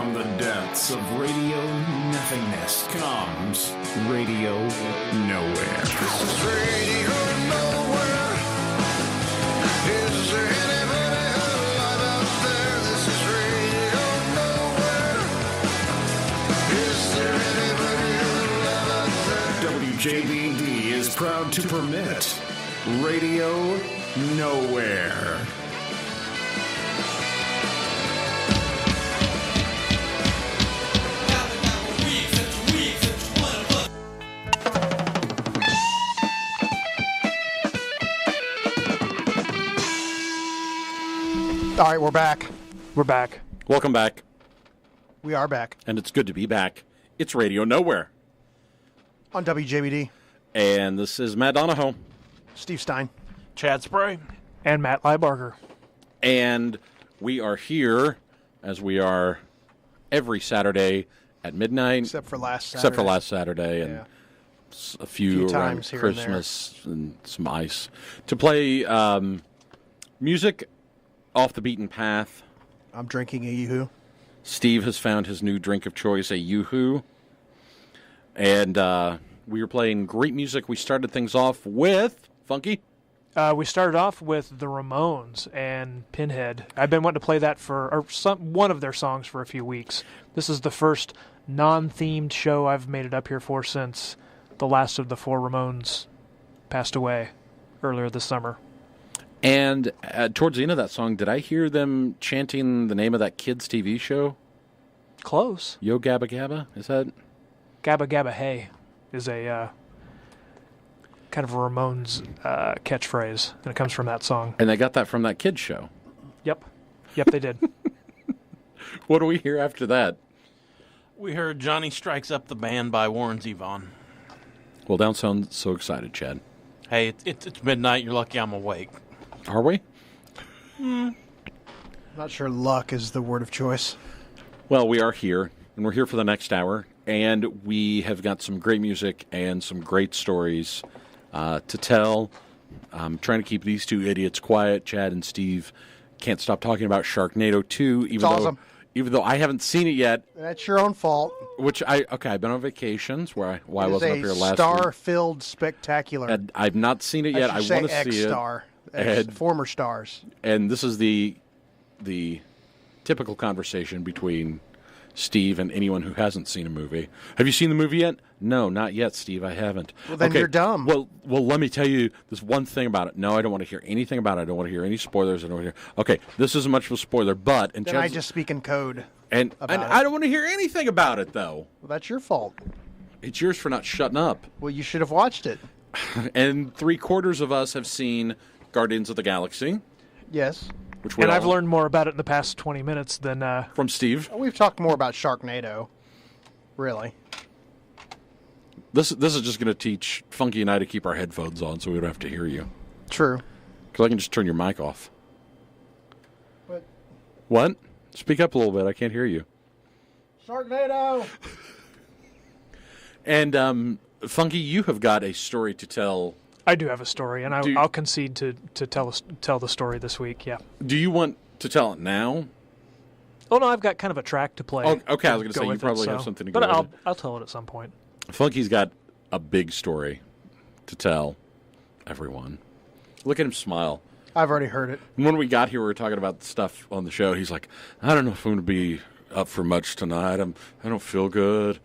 From the depths of radio nothingness comes Radio Nowhere. This is Radio Nowhere. Is there anybody alive out there? This is Radio Nowhere. Is there anybody alive out there? WJBD is proud to permit Radio Nowhere. All right, we're back. We're back. Welcome back. We are back And it's good to be back. It's Radio Nowhere. on WJBD. And this is Matt Donahoe. Steve Stein. Chad Spray. And Matt Liebarger. And we are here, as we are every Saturday at midnight. Except for last Saturday. Except for last Saturday and Yeah. a few around times here and there. Christmas and some ice. To play music off the beaten path. I'm drinking a Yoo-hoo. Steve has found his new drink of choice, a Yoo-hoo. And we were playing great music. We started things off with Funky. We started off with the Ramones and Pinhead. I've been wanting to play that one of their songs for a few weeks. This is the first non-themed show I've made it up here for since the last of the four Ramones passed away earlier this summer. And towards the end of that song, did I hear them chanting the name of that kids' TV show? Close. Yo Gabba Gabba? Is that? Gabba Gabba Hey is a kind of a Ramones catchphrase, and it comes from that song. And they got that from that kids' show. Yep, they did. What do we hear after that? We heard Johnny Strikes Up the Band by Warren Zevon. Well, don't sound so excited, Chad. Hey, it's midnight. You're lucky I'm awake. Are we? Not sure luck is the word of choice. Well, we are here, and we're here for the next hour, and we have got some great music and some great stories to tell. I'm trying to keep these two idiots quiet. Chad and Steve can't stop talking about Sharknado 2, even though I haven't seen it yet. That's your own fault. I've been on vacations I wasn't up here last week. Star-filled spectacular. And I've not seen it yet. I want to see it. Former stars. And this is the typical conversation between Steve and anyone who hasn't seen a movie. Have you seen the movie yet? No, not yet, Steve. I haven't. Well, then you're dumb. Well, let me tell you this one thing about it. No, I don't want to hear anything about it. I don't want to hear any spoilers. Okay, this isn't much of a spoiler, but... Then I just speak in code. And I don't want to hear anything about it, though. Well, that's your fault. It's yours for not shutting up. Well, you should have watched it. And 3/4 of us have seen Guardians of the Galaxy. Yes. And I've learned more about it in the past 20 minutes than... From Steve. We've talked more about Sharknado. Really. This is just going to teach Funky and I to keep our headphones on so we don't have to hear you. True. Because I can just turn your mic off. What? Speak up a little bit. I can't hear you. Sharknado! And, Funky, you have got a story to tell. I do have a story, and I'll concede to tell the story this week, yeah. Do you want to tell it now? Oh, no, I've got kind of a track to play. Oh, okay, I was going to say, you probably have something to go with. But I'll tell it at some point. Funky's got a big story to tell everyone. Look at him smile. I've already heard it. And when we got here, we were talking about stuff on the show. He's like, I don't know if I'm going to be up for much tonight. I don't feel good.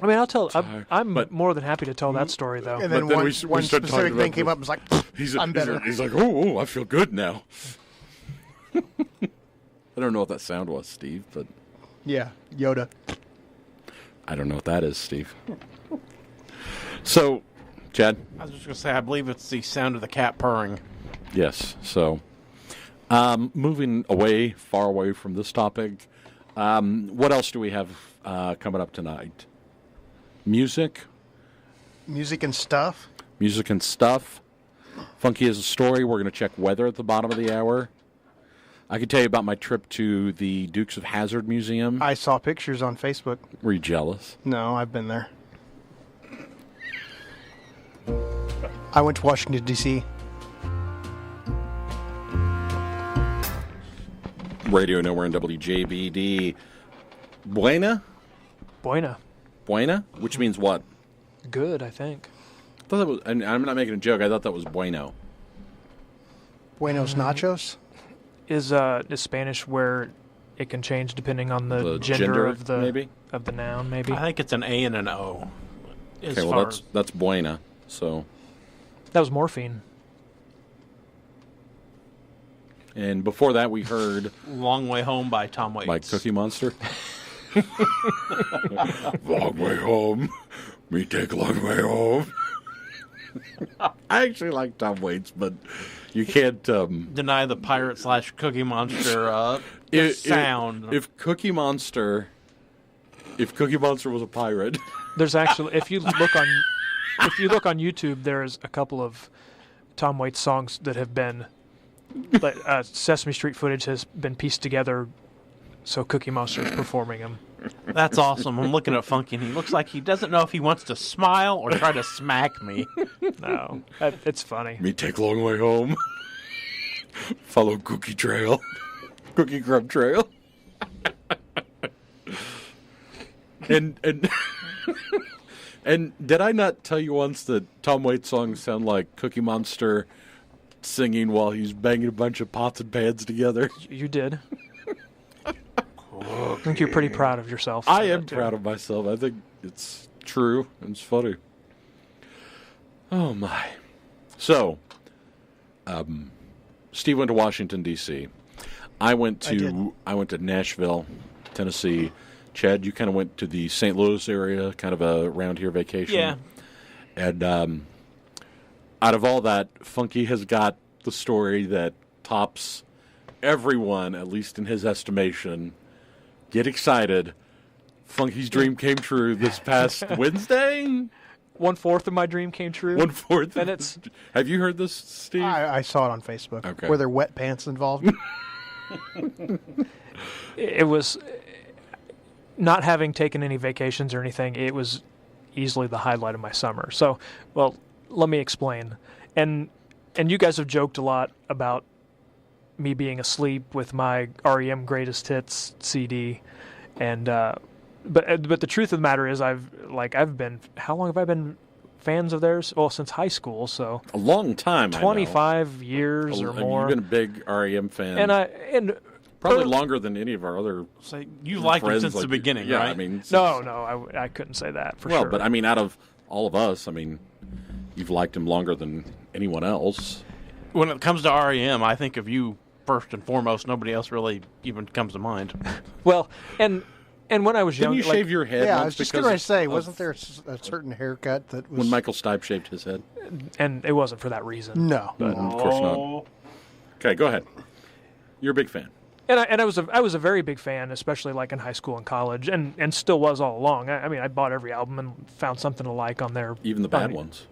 I mean, I'll tell. I'm more than happy to tell that story, though. And then one specific thing came up and was like, I'm better. He's like, oh, I feel good now. I don't know what that sound was, Steve, but... Yeah, Yoda. I don't know what that is, Steve. So, Chad? I was just going to say, I believe it's the sound of the cat purring. Yes, so... moving far away from this topic, what else do we have coming up tonight? Music? Music and stuff? Music and stuff. Funky has a story. We're going to check weather at the bottom of the hour. I can tell you about my trip to the Dukes of Hazzard Museum. I saw pictures on Facebook. Were you jealous? No, I've been there. I went to Washington, D.C. Radio Nowhere in WJBD. Buena? Buena. Which means what? Good, I think. I thought that was, and I'm not making a joke. I thought that was bueno. Buenos nachos? Is Spanish where it can change depending on the gender of the maybe? of the noun, maybe? I think it's an A and an O. Okay, well, that's buena. So, That was morphine. and before that, we heard Long Way Home by Tom Waits. by Cookie Monster. Long way home. Me take long way home. I actually like Tom Waits, but you can't Deny the pirate / Cookie Monster sound. If Cookie Monster was a pirate, There's actually, if you look on YouTube, there's a couple of Tom Waits songs that have been, Sesame Street footage has been pieced together, so Cookie Monster is performing them. That's awesome. I'm looking at Funky, and he looks like he doesn't know if he wants to smile or try to smack me. No, it's funny. me take long way home. Follow Cookie Trail, Cookie Crumb Trail, and and did I not tell you once that Tom Waits songs sound like Cookie Monster singing while he's banging a bunch of pots and pans together? You did. I think you're pretty proud of yourself. I am proud of myself. I think it's true and it's funny. Oh my! So, Steve went to Washington D.C. I went to Nashville, Tennessee. Chad, you kind of went to the St. Louis area, kind of a around here vacation. Yeah. And out of all that, Funky has got the story that tops everyone, at least in his estimation. Get excited. Funky's dream came true this past Wednesday. 1/4 of my dream came true. 1/4. And it's... Have you heard this, Steve? I saw it on Facebook. Okay. Were there wet pants involved? It was... Not having taken any vacations or anything, it was easily the highlight of my summer. So, well, let me explain. And you guys have joked a lot about me being asleep with my REM Greatest Hits CD, and but the truth of the matter is, I've been, how long have I been fans of theirs? Well, since high school, so a long time. 25 years or more. You've been a big REM fan, and probably longer than any of our other. So you liked him since the beginning, yeah, right? I mean, no, I couldn't say that for sure. Well, but I mean, out of all of us, I mean, you've liked him longer than anyone else. When it comes to REM, I think of you first and foremost. Nobody else really even comes to mind. Well, and when I was young, Didn't you shave your head? Yeah, once I was just because going to say, of- wasn't there a certain haircut that was... when Michael Stipe shaved his head? and it wasn't for that reason. No. Of course not. Okay, go ahead. You're a big fan. And I was a very big fan, especially like in high school and college, and still was all along. I mean, I bought every album and found something to like on there. Even the bad ones.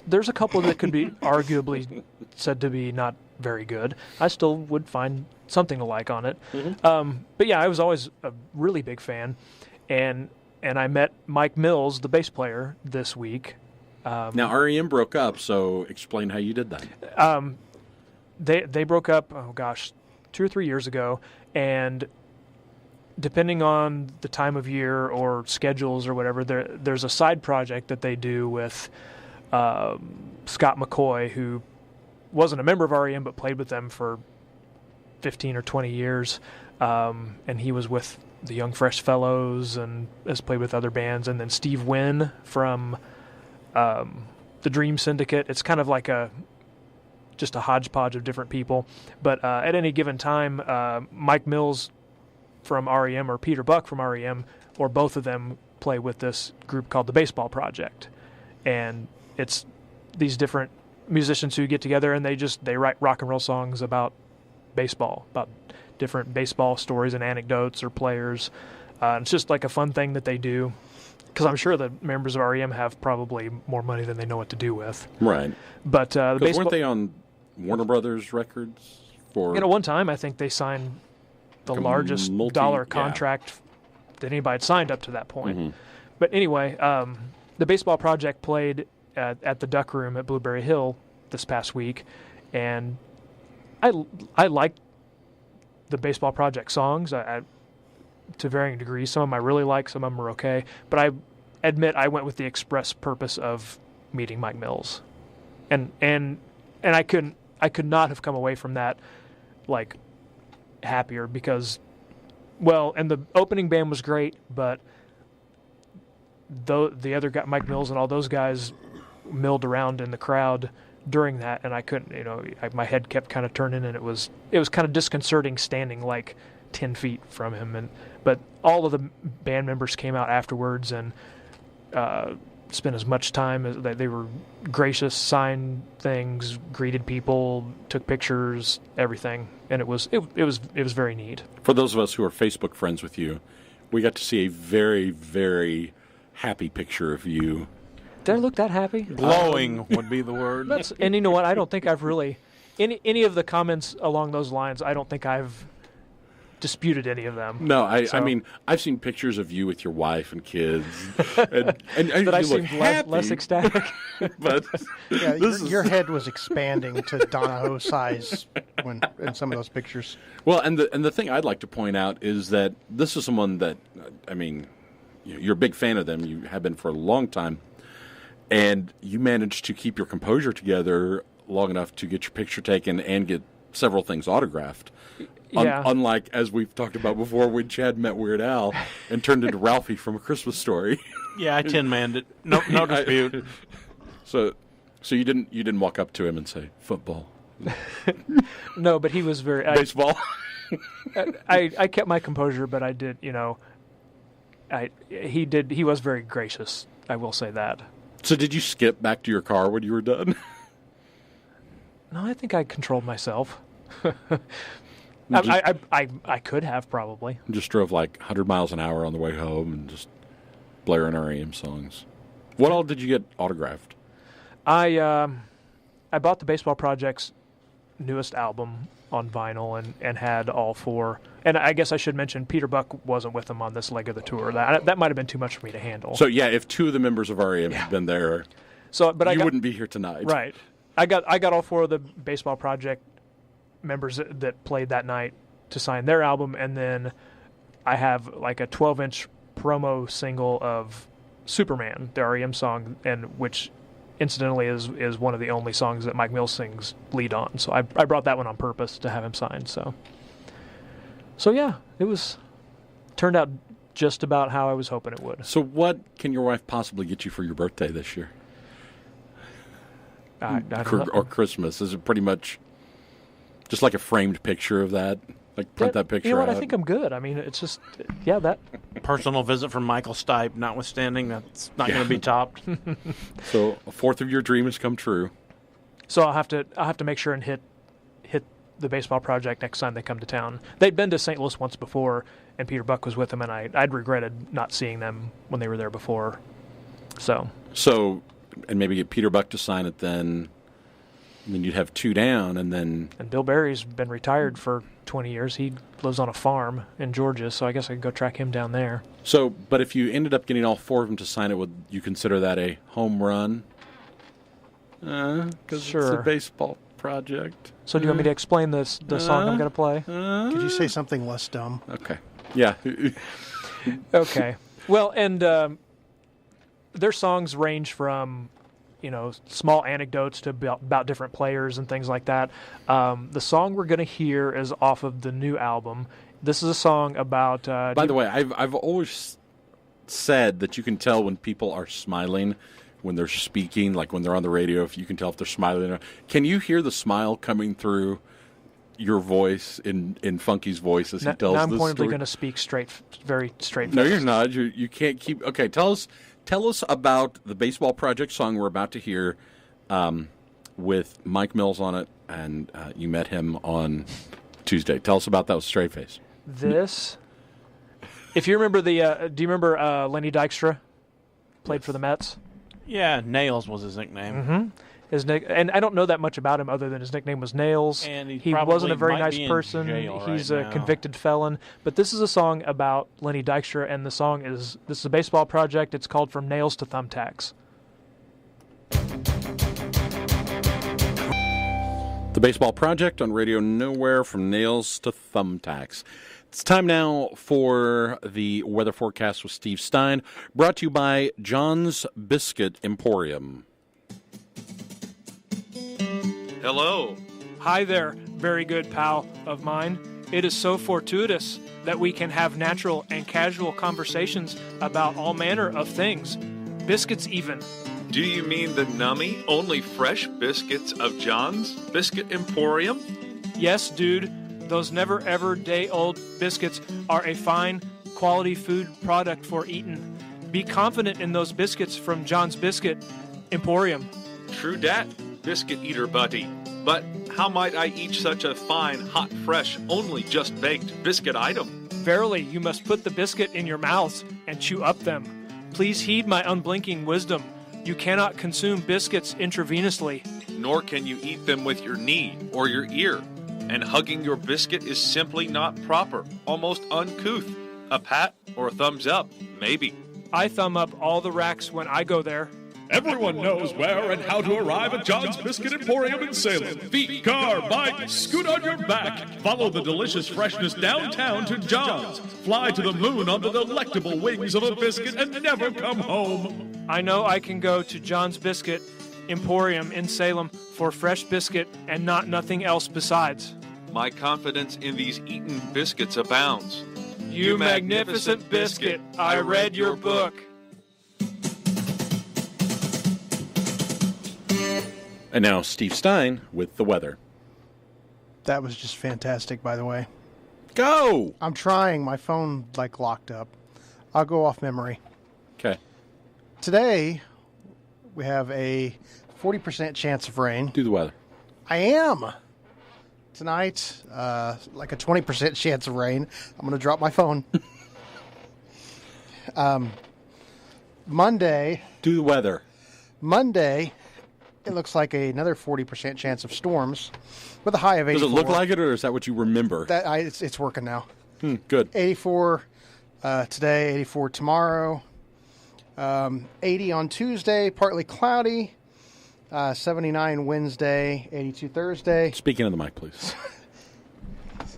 There's a couple that could be arguably said to be not very good. I still would find something to like on it. Mm-hmm. But yeah, I was always a really big fan, and I met Mike Mills, the bass player, this week. Now REM broke up, so explain how you did that. They broke up, oh gosh, 2 or 3 years ago, and depending on the time of year or schedules or whatever, there's a side project that they do with Scott McCoy, who wasn't a member of REM but played with them for 15 or 20 years, and he was with the Young Fresh Fellows and has played with other bands, and then Steve Wynn from the Dream Syndicate. It's kind of like just a hodgepodge of different people, but at any given time, Mike Mills from REM or Peter Buck from REM, or both of them, play with this group called the Baseball Project, and it's these different musicians who get together and they write rock and roll songs about baseball, about different baseball stories and anecdotes or players. It's just like a fun thing that they do, because I'm sure the members of REM have probably more money than they know what to do with. Right. But the baseball, weren't they on Warner Brothers records for? One time I think they signed the largest dollar contract that anybody had signed up to that point. Mm-hmm. But anyway, the Baseball Project played at the Duck Room at Blueberry Hill this past week, and I liked the Baseball Project songs. to varying degrees. Some of them I really like, some of them are okay. But I admit I went with the express purpose of meeting Mike Mills, and I could not have come away from that like happier because, well, and the opening band was great, but the other guy, Mike Mills, and all those guys milled around in the crowd during that, and I couldn't, my head kept kind of turning, and it was kind of disconcerting standing like 10 feet from him, but all of the band members came out afterwards and spent as much time as they were gracious, signed things, greeted people, took pictures, everything, and it was very neat. For those of us who are Facebook friends with you, we got to see a very, very happy picture of you. Did I look that happy? Glowing would be the word. And you know what? I don't think I've really any of the comments along those lines. I don't think I've disputed any of them. No, I mean, I've seen pictures of you with your wife and kids, and that I you look seemed less ecstatic. But yeah, your head was expanding to Donahoe size in some of those pictures. Well, and the thing I'd like to point out is that this is someone that, I mean, you're a big fan of them. You have been for a long time, and you managed to keep your composure together long enough to get your picture taken and get several things autographed. Yeah. Unlike, as we've talked about before, when Chad met Weird Al and turned into Ralphie from A Christmas Story. Yeah, I tin-manned it. No dispute. So you didn't walk up to him and say football, No, but he was very baseball. I kept my composure, but I did. He was very gracious. I will say that. So did you skip back to your car when you were done? No, I think I controlled myself. I could have probably. Just drove like 100 miles an hour on the way home and just blaring R.E.M. songs. What all did you get autographed? I bought the Baseball Project's newest album on vinyl and had all four. And I guess I should mention Peter Buck wasn't with them on this leg of the tour. That might have been too much for me to handle. So yeah, if two of the members of R.E.M. had been there, you wouldn't be here tonight. Right. I got all four of the Baseball Project members that played that night to sign their album, and then I have like a 12-inch promo single of Superman, the R.E.M. song, and which incidentally is one of the only songs that Mike Mills sings lead on. So I brought that one on purpose to have him signed. So yeah, it turned out just about how I was hoping it would. So what can your wife possibly get you for your birthday this year? I don't know. Or Christmas? Is it pretty much just like a framed picture of that? Like print that picture You know what? out? I think I'm good. I mean, it's just, yeah, that. Personal visit from Michael Stipe, notwithstanding, that's not going to be topped. So a fourth of your dream has come true. So I'll have to make sure and hit the Baseball Project next time they come to town. They'd been to St. Louis once before, and Peter Buck was with them, and I'd regretted not seeing them when they were there before. So, and maybe get Peter Buck to sign it then. And then you'd have two down, and Bill Berry's been retired for 20 years. He lives on a farm in Georgia, so I guess I could go track him down there. So, but if you ended up getting all four of them to sign it, would you consider that a home run? Because sure. It's a Baseball Project. So do you want me to explain the song I'm going to play? Could you say something less dumb? Okay. Yeah. Okay. Well, and their songs range from small anecdotes to about different players and things like that. The song we're going to hear is off of the new album. This is a song about... By the way, I've always said that you can tell when people are smiling when they're speaking, like when they're on the radio, if you can tell if they're smiling. Can you hear the smile coming through your voice, in Funky's voice as he tells now I'm this pointedly story? going to speak very straight. No, you're not. You can't keep... Okay, tell us about the Baseball Project song we're about to hear with Mike Mills on it, and you met him on Tuesday. Tell us about that with Straight Face. This, if you remember do you remember Lenny Dykstra? Played for the Mets? Yeah, Nails was his nickname. Mm-hmm. And I don't know that much about him other than his nickname was Nails. And he wasn't a very nice person. He's a convicted felon. But this is a song about Lenny Dykstra, and this is a Baseball Project. It's called From Nails to Thumbtacks. The Baseball Project on Radio Nowhere, from nails to thumbtacks. It's time now for the weather forecast with Steve Stein, brought to you by John's Biscuit Emporium. Hello. Hi there, very good pal of mine. It is so fortuitous that we can have natural and casual conversations about all manner of things. Biscuits even. Do you mean the nummy, only fresh biscuits of John's Biscuit Emporium? Yes, dude, those never-ever-day-old biscuits are a fine, quality food product for eating. Be confident in those biscuits from John's Biscuit Emporium. True dat, biscuit eater buddy. But how might I eat such a fine, hot, fresh, only just baked biscuit item? Verily, you must put the biscuit in your mouths and chew up them. Please heed my unblinking wisdom. You cannot consume biscuits intravenously. Nor can you eat them with your knee or your ear. And hugging your biscuit is simply not proper, almost uncouth. A pat or a thumbs up, maybe. I thumb up all the racks when I go there. Everyone knows where and how to arrive at John's Biscuit Emporium in Salem. Feet, car, bike, scoot on your back. Follow the delicious freshness downtown to John's. Fly to the moon on the delectable wings of a biscuit and never come home. I know I can go to John's Biscuit Emporium in Salem for fresh biscuit and nothing else besides. My confidence in these eaten biscuits abounds. You magnificent biscuit, I read your book. And now Steve Stein with the weather. That was just fantastic, by the way. Go! I'm trying. My phone, locked up. I'll go off memory. Okay. Today, we have a 40% chance of rain. Do the weather. I am. Tonight, a 20% chance of rain. I'm going to drop my phone. Monday. Do the weather. Monday, it looks like another 40% chance of storms with a high of 84. Does it look like it, or is that what you remember? It's working now. Good. 84 today, 84 tomorrow, 80 on Tuesday, partly cloudy, 79 Wednesday, 82 Thursday. Speaking of the mic, please.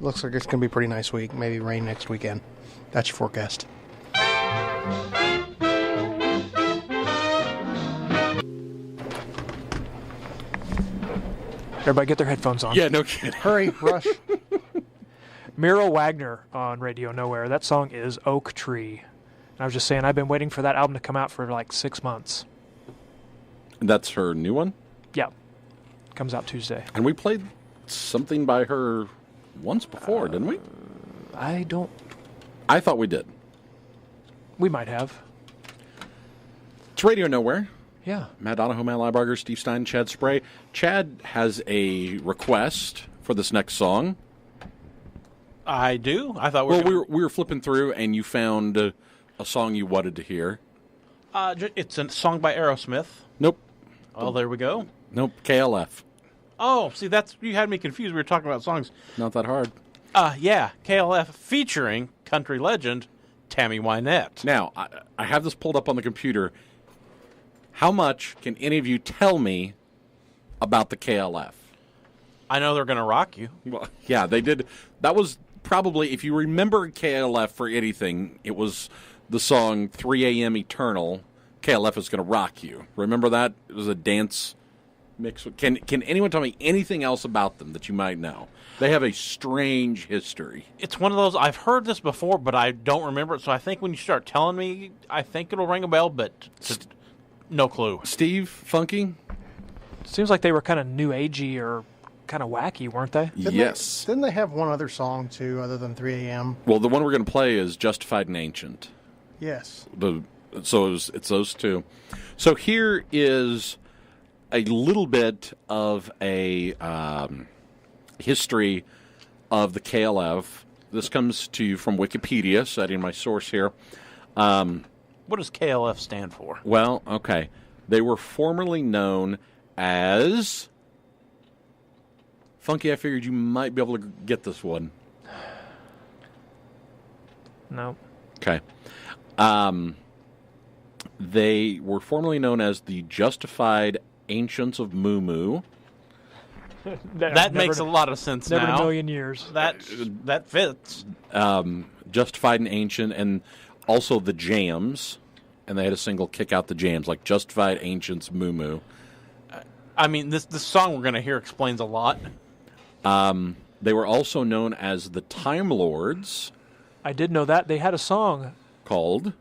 Looks like it's going to be a pretty nice week. Maybe rain next weekend. That's your forecast. Everybody get their headphones on. Yeah, no kidding. Hurry, rush. Miro Wagner on Radio Nowhere. That song is Oak Tree. And I was just saying, I've been waiting for that album to come out for 6 months. That's her new one? Yeah. Comes out Tuesday. And we played something by her once before, didn't we? I thought we did. We might have. It's Radio Nowhere. Yeah. Matt Donahoe, Matt Liebarger, Steve Stein, Chad Spray. Chad has a request for this next song. I do. I thought we were flipping through, and you found a song you wanted to hear. It's a song by Aerosmith. Nope. Oh, there we go. Nope. KLF. Oh, see, you had me confused. We were talking about songs. Not that hard. Yeah, KLF featuring country legend Tammy Wynette. Now, I have this pulled up on the computer. How much can any of you tell me about the KLF? I know they're going to rock you. Well, yeah, they did. That was probably, if you remember KLF for anything, it was the song 3 a.m. Eternal. KLF is going to rock you. Remember that? It was a dance mix. Can anyone tell me anything else about them that you might know? They have a strange history. It's one of those, I've heard this before, but I don't remember it. So I think when you start telling me, I think it'll ring a bell, but no clue. Steve, funky? Seems like they were kind of new agey or kind of wacky, weren't they? Yes. Didn't they have one other song, too, other than 3 a.m.? Well, the one we're going to play is Justified and Ancient. Yes. So it's those two. So here is a little bit of a history of the KLF. This comes to you from Wikipedia, citing my source here. What does KLF stand for? Well, okay. They were formerly known as... Funky, I figured you might be able to get this one. No. Okay. They were formerly known as the Justified Ancients of Moo Moo. That makes a lot of sense never now. in a million years. That fits. Justified and Ancient, and also the Jams. And they had a single kick out the Jams, like Justified, Ancients, Moo Moo. I mean, this song we're going to hear explains a lot. They were also known as the Time Lords, I did know that. They had a song. called...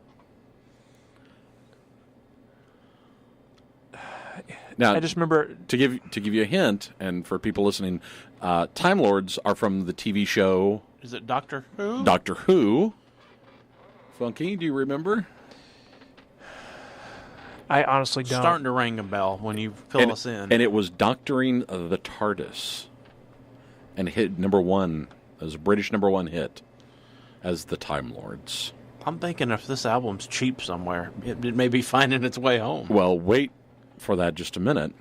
Now, I just remember... to give you a hint, and for people listening, Time Lords are from the TV show Is it Doctor Who? Doctor Who. Funky, do you remember? I honestly don't. Starting to ring a bell when you fill us in. And it was Doctoring the TARDIS. And hit number one. It was a British number one hit as the Time Lords. I'm thinking if this album's cheap somewhere, it may be finding its way home. Well, wait for that just a minute.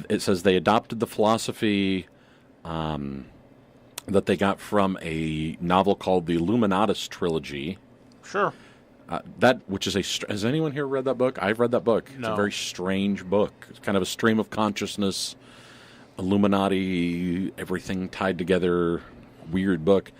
It says they adopted the philosophy that they got from a novel called the Illuminatus Trilogy. Sure. Which is has anyone here read that book? I've read that book. It's No. a very strange book. It's kind of a stream of consciousness, Illuminati, everything tied together, weird book.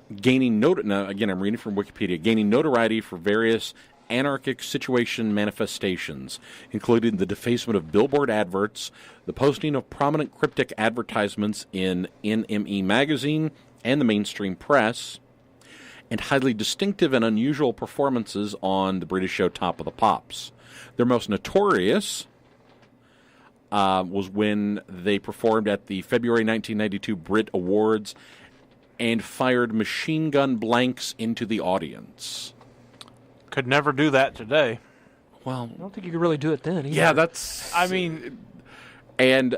Now, again, I'm reading from Wikipedia. Gaining notoriety for various anarchic situation manifestations, including the defacement of billboard adverts, the posting of prominent cryptic advertisements in NME magazine and the mainstream press, and highly distinctive and unusual performances on the British show Top of the Pops. Their most notorious was when they performed at the February 1992 Brit Awards and fired machine gun blanks into the audience. Could never do that today. Well, I don't think you could really do it then either. yeah, that's... I mean, And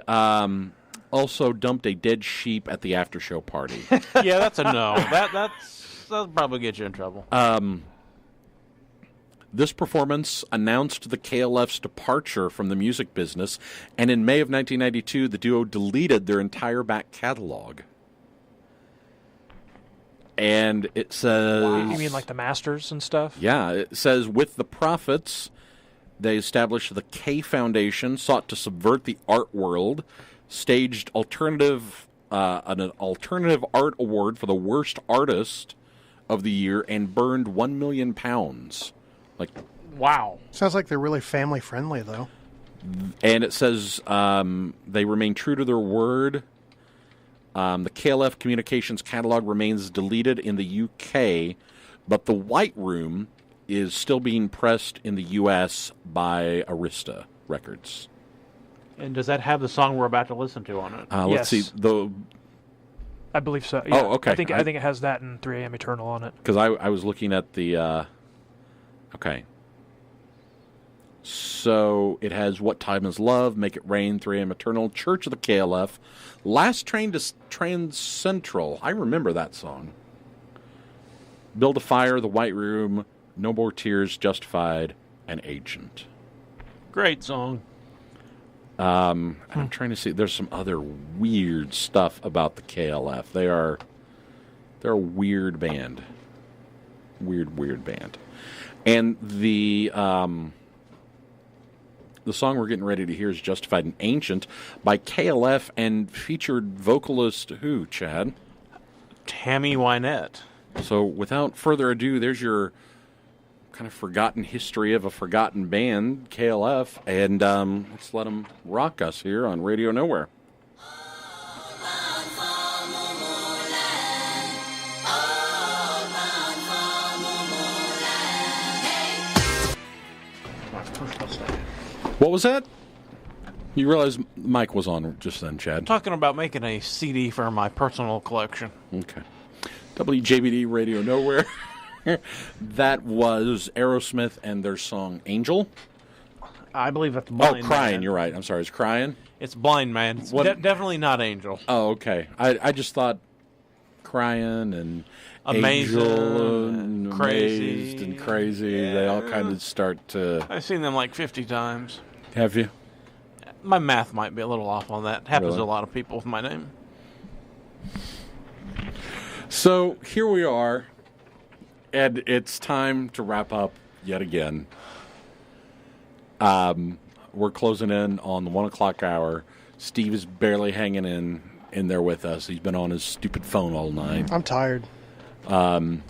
also dumped a dead sheep at the after-show party. yeah, that's a no. That'll probably get you in trouble. This performance announced the KLF's departure from the music business, and in May of 1992, the duo deleted their entire back catalog. And it says... You mean like the Masters and stuff? Yeah, it says, with the profits, they established the K Foundation, sought to subvert the art world, staged an alternative art award for the worst artist of the year, and burned £1 million. Like, Wow. Sounds like they're really family friendly, though. and it says they remain true to their word. The KLF Communications catalog remains deleted in the UK, but the White Room is still being pressed in the US by Arista Records. And does that have the song we're about to listen to on it? Let's Yes. see, I believe so. Yeah. Oh, okay. I think it has that and 3 AM Eternal on it. because I was looking at the. Okay. So it has What Time Is Love, Make It Rain, 3 AM Eternal, Church of the KLF, Last Train to Trans Central. I remember that song. Build a Fire, The White Room, No More Tears, Justified, and Agent. Great song. I'm trying to see. There's some other weird stuff about the KLF. They're a weird band. Weird band. And the song we're getting ready to hear is Justified and Ancient by KLF and featured vocalist who, Chad? Tammy Wynette. So without further ado, there's your kind of forgotten history of a forgotten band, KLF, and let's let them rock us here on Radio Nowhere. What was that? You realize Mike was on just then, Chad. Talking about making a CD for my personal collection. Okay. WJBD Radio Nowhere. That was Aerosmith and their song Angel. I believe that's Blind Crying, Man. you're right. I'm sorry, it's Crying? It's Blind Man. It's What- definitely not Angel. Oh, okay. I just thought Crying and Amazing Angel and Crazy. Amazed and Crazy. They all kind of start to... I've seen them like 50 times. Have you? My math might be a little off on that. Happens Really? to a lot of people with my name. So here we are, and it's time to wrap up yet again. we're closing in on the 1 o'clock hour. Steve is barely hanging in there with us. He's been on his stupid phone all night. I'm tired. Probably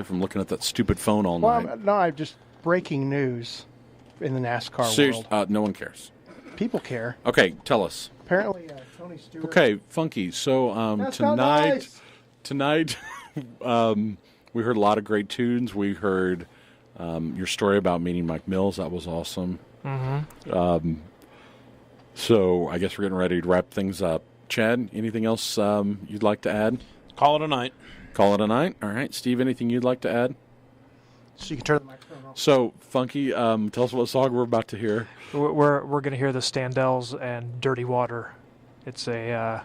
from looking at that stupid phone all night. No, I'm just breaking news in the NASCAR world. No one cares. People care. Okay, tell us. Apparently, Tony Stewart. Okay, Funky. So tonight, we heard a lot of great tunes. We heard your story about meeting Mike Mills. That was awesome. Mm-hmm. So I guess we're getting ready to wrap things up. Chad, anything else you'd like to add? Call it a night. Call it a night. All right, Steve, anything you'd like to add? So you can turn the microphone off. So, Funky, tell us what song we're about to hear. We're going to hear the Standells and Dirty Water. It's a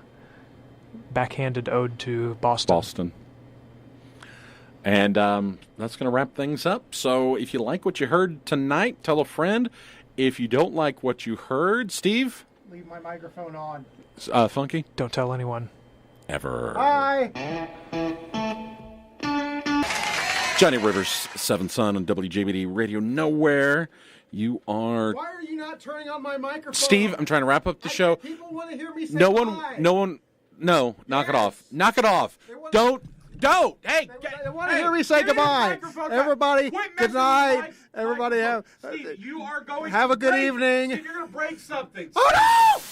backhanded ode to Boston. And that's going to wrap things up. So if you like what you heard tonight, tell a friend. If you don't like what you heard, Steve? Leave my microphone on. Funky? Don't tell anyone. Ever. Bye. Johnny Rivers, Seventh Son on WJBD Radio Nowhere. You are... Why are you not turning on my microphone? Steve, I'm trying to wrap up the show. People want to hear me say No, knock it off. Knock it off. Don't. Hey, they want to hear me say goodbye. Everybody, good night. Everybody Steve, you are going have to a good break, evening. Steve, you're going to break something. Oh, no!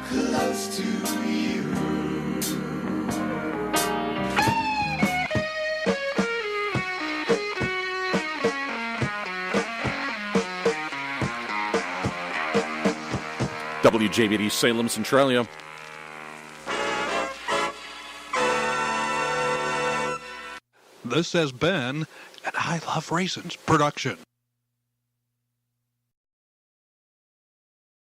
Close to you. WJBD Salem Centralia. This has been an I Love Raisins production.